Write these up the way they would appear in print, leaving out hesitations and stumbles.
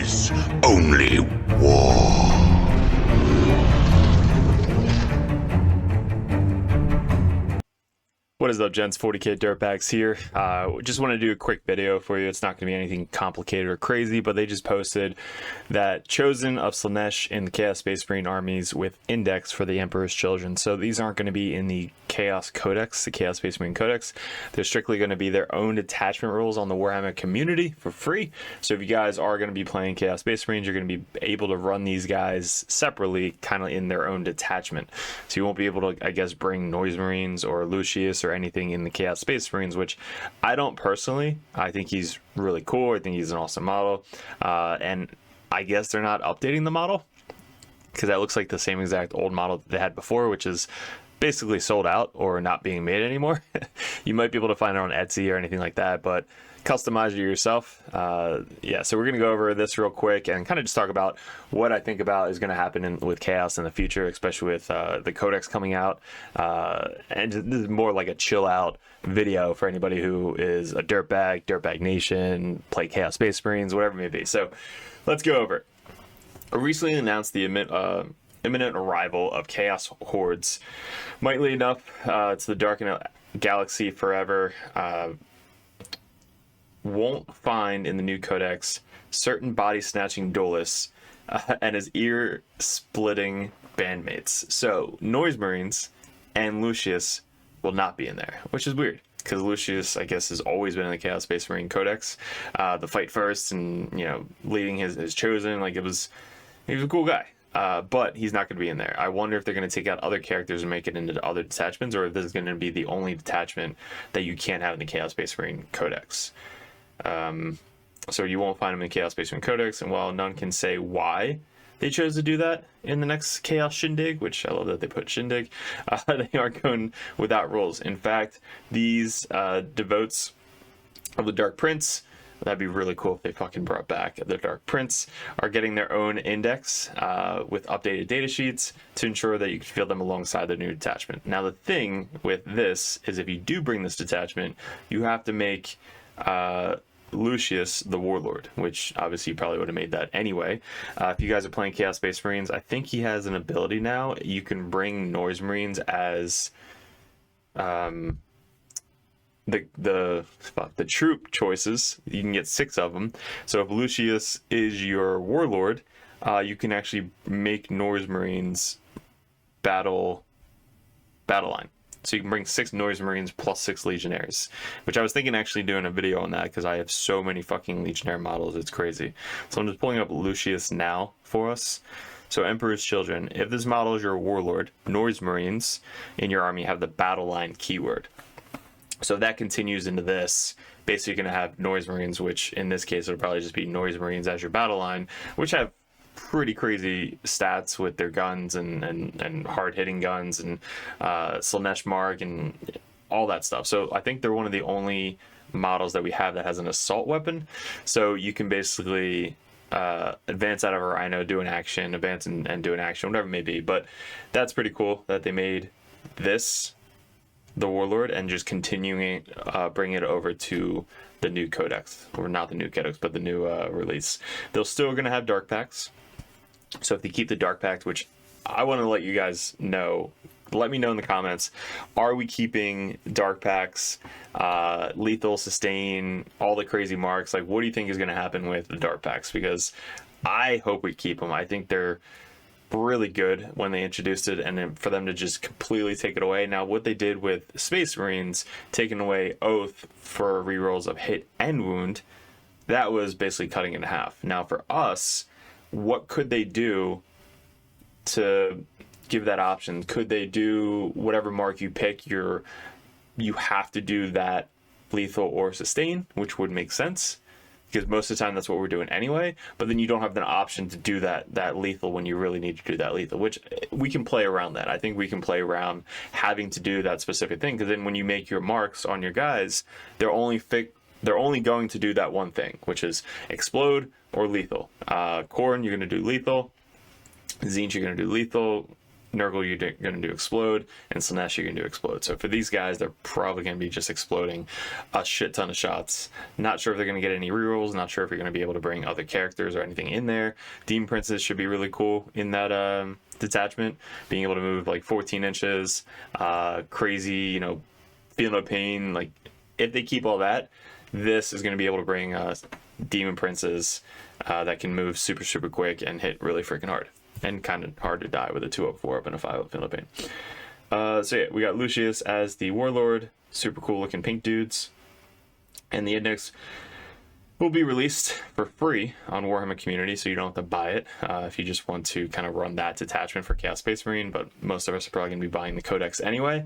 is only war. What is up, gents? 40k Dirtbags here. Just want to do a quick video for you. It's not going to be anything complicated or crazy, but they just posted that Chosen of Slaanesh in the Chaos Space Marine armies with index for the Emperor's Children. So these aren't going to be in the Chaos Codex, the Chaos Space Marine Codex. They're strictly going to be their own detachment rules on the Warhammer community for free. So if you guys are going to be playing Chaos Space Marines, you're going to be able to run these guys separately, kind of in their own detachment. So you won't be able to, I guess, bring Noise Marines or Lucius or anything in the Chaos Space Marines, which I don't personally. I think he's really cool. I think he's an awesome model. And I guess they're not updating the model because that looks like the same exact old model that they had before, which is basically sold out or not being made anymore. You might be able to find it on Etsy or anything like that, but customize it yourself. Yeah, so we're going to go over this real quick and kind of just talk about what I think about is going to happen with Chaos in the future, especially with the Codex coming out. And this is more like a chill out video for anybody who is a Dirtbag Nation, play Chaos Space Marines, whatever it may be. So let's go over it. I recently announced the imminent arrival of Chaos Hordes. Mightily enough, it's the Darkened Galaxy Forever. Won't find in the new codex certain body snatching duelists and his ear splitting bandmates. So Noise Marines and Lucius will not be in there, which is weird because Lucius, I guess, has always been in the Chaos Space Marine Codex. The fight first and, you know, leading his chosen, like he was a cool guy. But he's not going to be in there. I wonder if they're going to take out other characters and make it into other detachments, or if this is going to be the only detachment that you can't have in the Chaos Space Marine Codex. So you won't find them in the Chaos Space Marine Codex, and while none can say why they chose to do that in the next Chaos Shindig, which I love that they put Shindig, they are going without rules. In fact, these devotes of the Dark Prince, that'd be really cool if they fucking brought back the Dark Prince, are getting their own index with updated data sheets to ensure that you can field them alongside the new detachment. Now the thing with this is if you do bring this detachment, you have to make Lucius the Warlord, which obviously you probably would have made that anyway. If you guys are playing Chaos Space Marines, I think he has an ability now. You can bring Noise Marines as the troop choices. You can get 6 of them. So if Lucius is your Warlord, you can actually make Noise Marines battle line. So you can bring 6 Noise Marines plus 6 Legionnaires, which I was thinking actually doing a video on that because I have so many fucking Legionnaire models. It's crazy. So I'm just pulling up Lucius now for us. So Emperor's Children, if this model is your Warlord, Noise Marines in your army have the battle line keyword. So if that continues into this, basically you're going to have Noise Marines, which in this case it'll probably just be Noise Marines as your battle line, which have pretty crazy stats with their guns and hard-hitting guns and Slaanesh Mark and all that stuff. So I think they're one of the only models that we have that has an assault weapon. So you can basically advance out of a Rhino, do an action, advance and do an action, whatever it may be. But that's pretty cool that they made this the Warlord and just continuing bring it over to the new codex, or not the new codex but the new release. They're still going to have dark packs, so if they keep the dark pact, which I want to let you guys know, let me know in the comments, are we keeping dark packs, lethal, sustain, all the crazy marks? Like, what do you think is going to happen with the dark packs? Because I hope we keep them. I think they're really good when they introduced it, and then for them to just completely take it away. Now what they did with Space Marines, taking away Oath for rerolls of hit and wound, that was basically cutting it in half. Now for us, what could they do to give that option? Could they do whatever mark you pick, you have to do that lethal or sustain, which would make sense because most of the time that's what we're doing anyway, but then you don't have the option to do that lethal when you really need to do that lethal, which we can play around that. I think we can play around having to do that specific thing, because then when you make your marks on your guys, they're only going to do that one thing, which is explode or lethal. Khorne, you're going to do lethal. Tzeentch, you're going to do lethal. Nurgle you're going to do explode, and Slaanesh you're going to do explode. So for these guys, they're probably going to be just exploding a shit ton of shots. Not sure if they're going to get any rerolls, not sure if you're going to be able to bring other characters or anything in there. Demon Princes should be really cool in that detachment, being able to move like 14 inches, crazy, you know, feel no pain. Like, if they keep all that, this is going to be able to bring Demon Princes that can move super, super quick and hit really freaking hard. And kind of hard to die with a 2-up, 4-up, and a 5-up Feel No Pain. So yeah, we got Lucius as the Warlord. Super cool looking pink dudes. And the index will be released for free on Warhammer Community, so you don't have to buy it if you just want to kind of run that detachment for Chaos Space Marine, but most of us are probably going to be buying the Codex anyway.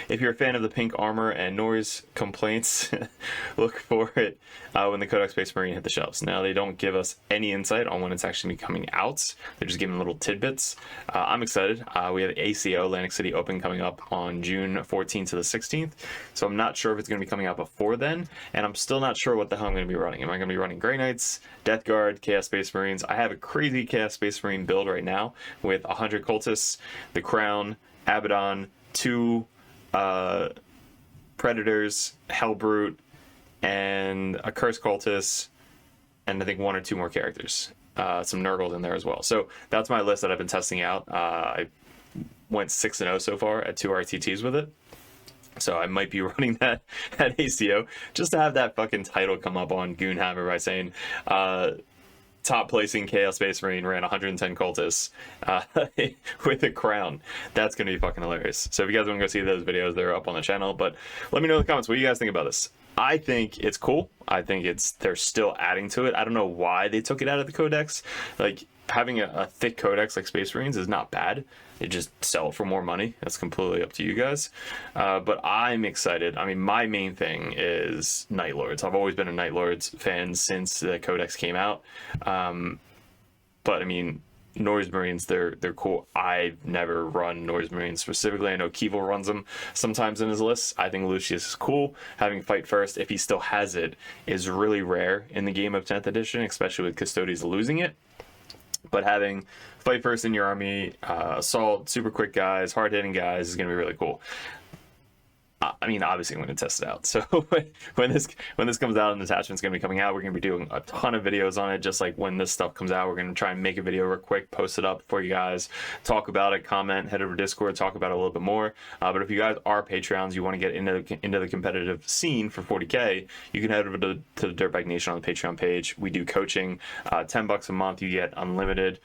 If you're a fan of the pink armor and noise complaints, look for it when the Codex Space Marine hit the shelves. Now, they don't give us any insight on when it's actually coming out. They're just giving little tidbits. I'm excited. We have ACO, Atlantic City Open, coming up on June 14th to the 16th, so I'm not sure if it's going to be coming out before then, and I'm still not sure what the hell I'm going to be running. Am I going to be running Grey Knights, Death Guard, Chaos Space Marines? I have a crazy Chaos Space Marine build right now with 100 Cultists, the Crown, Abaddon, 2 Predators, Hellbrute, and a Cursed Cultist, and I think 1 or 2 more characters. Some Nurgles in there as well. So that's my list that I've been testing out. I went 6-0 so far at 2 RTTs with it. So I might be running that at ACO just to have that fucking title come up on Goonhammer by saying top placing Chaos Space Marine ran 110 cultists with a crown. That's going to be fucking hilarious. So if you guys want to go see those videos, they're up on the channel. But let me know in the comments what you guys think about this. I think it's cool. I think they're still adding to it. I don't know why they took it out of the Codex. Like, having a thick Codex like Space Marines is not bad. They just sell it for more money. That's completely up to you guys. But I'm excited. I mean, my main thing is Night Lords. I've always been a Night Lords fan since the Codex came out. But I mean, Noise Marines, they're cool. I've never run Noise Marines specifically. I know Keevil runs them sometimes in his lists. I think Lucius is cool. Having Fight First, if he still has it, is really rare in the game of 10th edition, especially with Custodes losing it. But having Fight First in your army, assault, super quick guys, hard-hitting guys is going to be really cool. I mean, obviously I'm going to test it out. So when this comes out and the attachment's going to be coming out, we're going to be doing a ton of videos on it. Just like when this stuff comes out, we're going to try and make a video real quick, post it up for you guys, talk about it, comment, head over to Discord, talk about it a little bit more. But if you guys are Patreons, you want to get into the competitive scene for 40k, you can head over to the Dirtbag Nation on the Patreon page. We do coaching, $10 a month. You get unlimited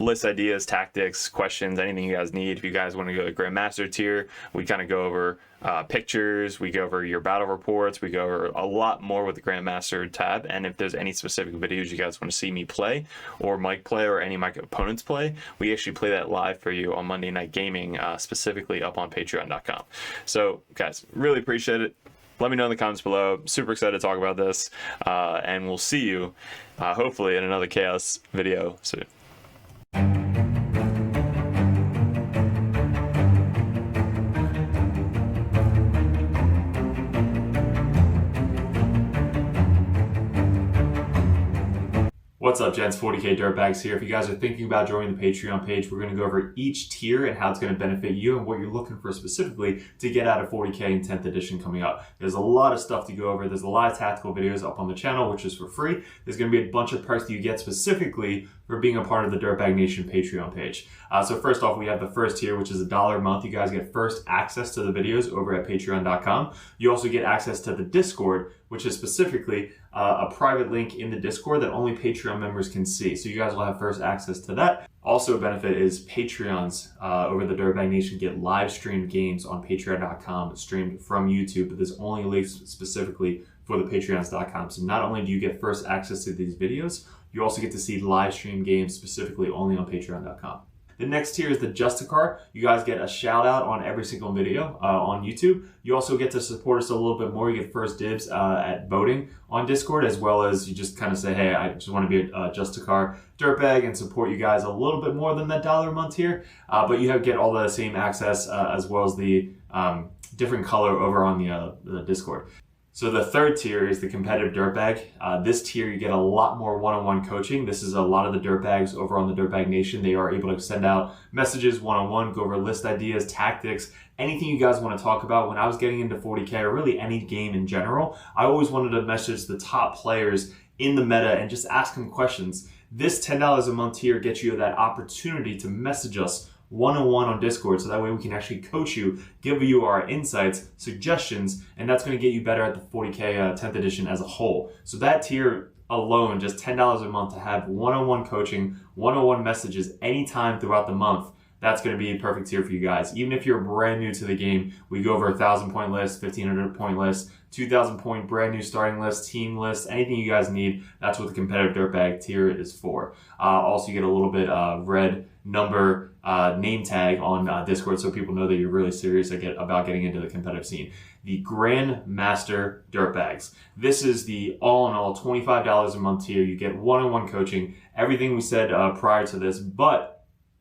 list ideas, tactics, questions, anything you guys need. If you guys want to go to Grandmaster tier, we kind of go over pictures, we go over your battle reports, we go over a lot more with the Grandmaster tab. And if there's any specific videos you guys want to see me play or Mike play or any of my opponents play, we actually play that live for you on Monday Night Gaming, specifically up on patreon.com. So guys, really appreciate it. Let me know in the comments below. Super excited to talk about this, and we'll see you hopefully in another Chaos video soon. What's up, gents? 40k Dirtbags here. If you guys are thinking about joining the Patreon page, we're going to go over each tier and how it's going to benefit you and what you're looking for specifically to get out of 40k in 10th edition coming up. There's a lot of stuff to go over. There's a lot of tactical videos up on the channel, which is for free. There's going to be a bunch of perks that you get specifically for being a part of the Dirtbag Nation Patreon page. So first off, we have the first tier, which is $1 a month. You guys get first access to the videos over at patreon.com. You also get access to the Discord, which is specifically a private link in the Discord that only Patreon members can see. So you guys will have first access to that. Also a benefit is Patreons over the Dirtbag Nation get live streamed games on patreon.com streamed from YouTube, but this only links specifically for the patreons.com. So not only do you get first access to these videos, you also get to see live stream games specifically only on patreon.com. The next tier is the Justicar. You guys get a shout out on every single video on YouTube. You also get to support us a little bit more. You get first dibs at voting on Discord, as well as you just kind of say, hey, I just want to be a Justicar Dirtbag and support you guys a little bit more than that $1 a month here. But you get all the same access as well as the different color over on the Discord. So the third tier is the competitive dirtbag. This tier, you get a lot more one-on-one coaching. This is a lot of the dirtbags over on the Dirtbag Nation. They are able to send out messages one-on-one, go over list ideas, tactics, anything you guys want to talk about. When I was getting into 40k, or really any game in general, I always wanted to message the top players in the meta and just ask them questions. This $10 a month tier gets you that opportunity to message us one-on-one on Discord, so that way we can actually coach you, give you our insights, suggestions, and that's going to get you better at the 40k 10th edition as a whole. So that tier alone, just $10 a month to have one-on-one coaching, one-on-one messages anytime throughout the month, that's going to be a perfect tier for you guys. Even if you're brand new to the game, we go over 1,000-point list, 1,500-point list, 2,000-point brand new starting list, team list, anything you guys need. That's what the competitive dirtbag tier is for. Also, you get a little bit red number name tag on Discord, so people know that you're really serious about getting into the competitive scene. The Grandmaster Dirtbags. This is the all-in-all $25 a month tier. You get one-on-one coaching, everything we said prior to this, but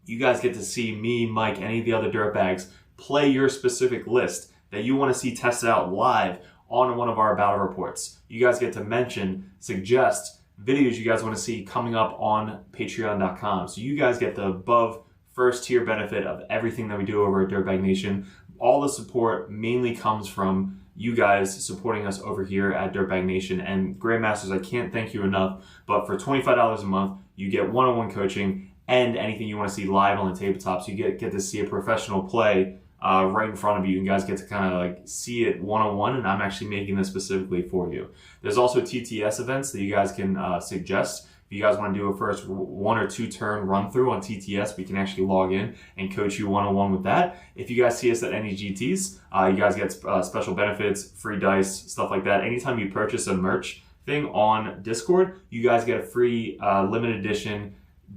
you guys get to see me, Mike, any of the other dirtbags play your specific list that you want to see tested out live on one of our battle reports. You guys get to mention, suggest videos you guys want to see coming up on patreon.com. So you guys get the above first tier benefit of everything that we do over at Dirtbag Nation. All the support mainly comes from you guys supporting us over here at Dirtbag Nation. And Grandmasters, I can't thank you enough, but for $25 a month, you get one-on-one coaching and anything you want to see live on the tabletop. So you get to see a professional play right in front of you. You guys get to kind of like see it one-on-one, and I'm actually making this specifically for you. There's also TTS events that you guys can suggest. If you guys want to do a first 1 or 2 turn run through on TTS, we can actually log in and coach you one-on-one with that. If you guys see us at any GTs, you guys get special benefits, free dice, stuff like that. Anytime you purchase a merch thing on Discord, you guys get a free limited edition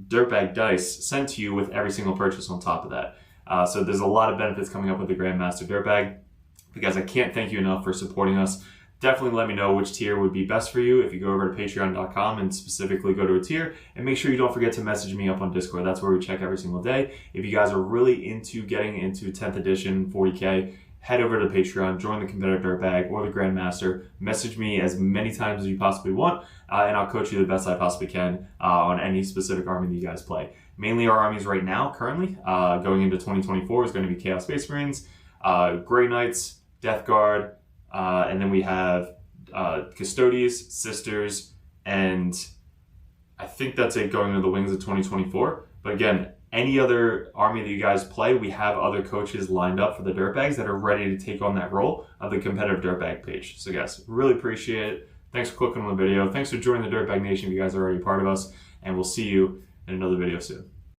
dirtbag dice sent to you with every single purchase on top of that. So there's a lot of benefits coming up with the Grandmaster Dirtbag. Because I can't thank you enough for supporting us. Definitely let me know which tier would be best for you if you go over to patreon.com and specifically go to a tier. And make sure you don't forget to message me up on Discord. That's where we check every single day. If you guys are really into getting into 10th edition 40k, head over to Patreon, join the competitive dirtbag or the Grandmaster. Message me as many times as you possibly want, and I'll coach you the best I possibly can on any specific army that you guys play. Mainly our armies right now, currently, going into 2024, is going to be Chaos Space Marines, Grey Knights, Death Guard, and then we have Custodes, Sisters, and I think that's it going into the Wings of 2024. But again, any other army that you guys play, we have other coaches lined up for the Dirtbags that are ready to take on that role of the competitive Dirtbag page. So guys, really appreciate it. Thanks for clicking on the video. Thanks for joining the Dirtbag Nation if you guys are already part of us. And we'll see you in another video soon.